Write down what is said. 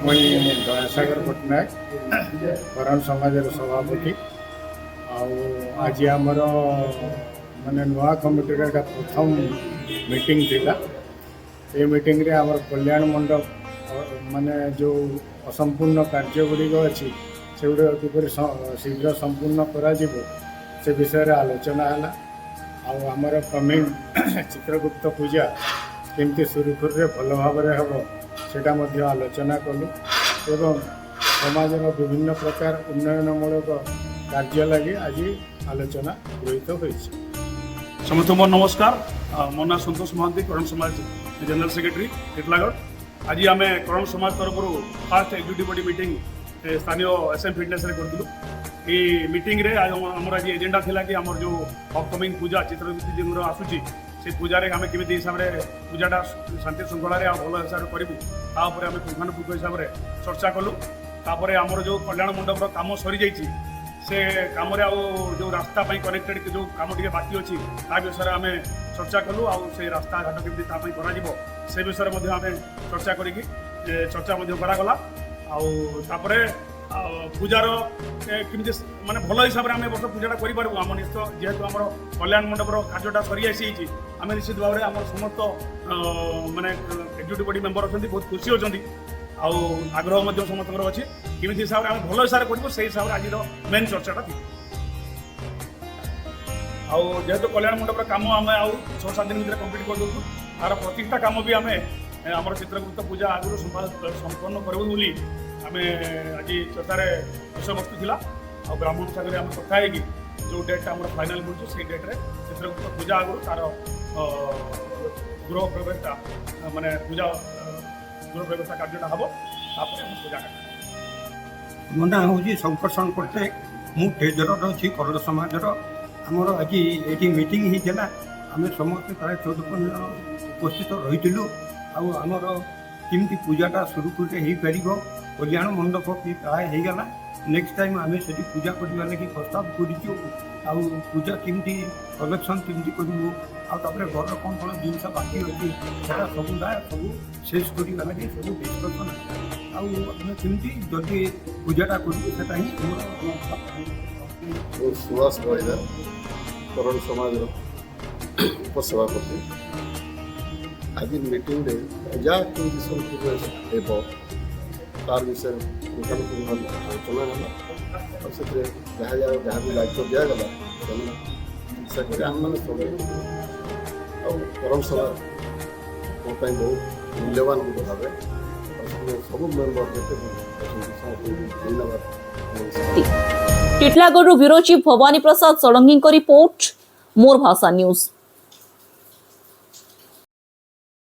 मुई दयासागर पट्टनायक करण समाज सभापति आज आमर माने नुआ कमिटी प्रथम मीटिंग थिला। ये मीटिंग रे आमर कल्याण मंडप माने जो असंपूर्ण कार्य गुड़िक अच्छी से गुड़ किपर शीघ्र संपूर्ण करा से विषय रे आलोचना है। आमर कमिंग चित्रगुप्त पूजा केमती सुरुखुर रे भल भाव हम सेटा मध्य आलोचना कलु एवं समाज विभिन्न प्रकार उन्नयनमूलक कार्य लगी आज आलोचना गृहीत होई। समस्त मोर नमस्कार। मो ना संतोष महांती, करण समाज जनरल सेक्रेटरी टिटलागढ़। आज आम करण समाज तरफ फास्ट एग्जीक्यूटिव बॉडी मीटिंग स्थानीय एसएम फिटनेस रे करथिलु। ये मीटिंग रे आमर आज एजेंडा थिला कि आमर जो अपकमिंग पूजा चित्रगुप्त जी आसूची से पूजा आम केमी हिसाब से पूजाटा शांति श्रृंखला भल हिसाब से करूँ आम पुंखानुपुंख हिसाब से चर्चा कलु। तापर आमर जो कल्याण मंडपर कम सरी जाइए से कम जो रास्ता कनेक्टेड जो कम टे बाकी अच्छी ता विषय आम चर्चा कलु। से रास्ता घाट केमती कर से विषय में आम चर्चा करी चर्चा करागला। आपर पूजार केमती माने भल हिसाब से आम वर्ष पूजाटा करूँ आम निश्चित जेहेतु आम कल्याण मंडपर कार्यटा सरी आसी आम निश्चित भाव में आम समस्त माने एक्जिक्यूटिव बॉडी मेंबर अच्छा बहुत खुशी अच्छा आग्रह समस्त अच्छी केमी हिसाब से आम भल हिसाब से करूँ से हिसाब से आज मेन चर्चाटा थी। जेहेतु कल्याण मंडपर कम आम आउ 6-7 दिन भर कम्प्लीट कर दूँ तार प्रतिष्ठा कम भी आम आम चित्रगुप्त पूजा आगुरी संपन्न करूँ बोली आम आज चर्चार विषय वस्तु थिला। ब्राह्मण सागर आम कथा है जो डेट आम फाइनाल मिलूँ से डेट्रे चित्रगुप्त पूजा आगुरी तार गृह प्रवेशटा माने पूजा गृह प्रवेश कार्यटा हम पूजा मो ना हूँ शंकरषण पट्टनायक मु टेजर अच्छी करण समाजर आमर आज ये मीटिंग होता आम समस्त प्राय 14-15 उपस्थित रही आमर केमती पूजाटा सुरुखुरे हो पार कल्याण मंडप भी प्राय होगला। नेक्स्ट टाइम आम से पूजा करने लगी प्रस्ताव करूँ पूजा केमती कलेक्शन केमती करूँ आपर घर कौन कौन जिनस बाकी अच्छी सब सब शेष करने लगे सब डिस्कसन आम केमती जदि पूजाटा करूँ ही सुभाष बलिदार करण समाज उपसभापति। आज मीटिंग जहाँ केमती सब तार विषय आलोचना है और से जहाँ भी दायित्व दिगला से आम मैंने सब करण समाज मो बहुत मूल्यवान गोटे भाव सब मेम्बर धन्यवाद। टिटलागढ़ ब्यूरो चीफ भवानी प्रसाद षडंगी रिपोर्ट मोर भाषा न्यूज।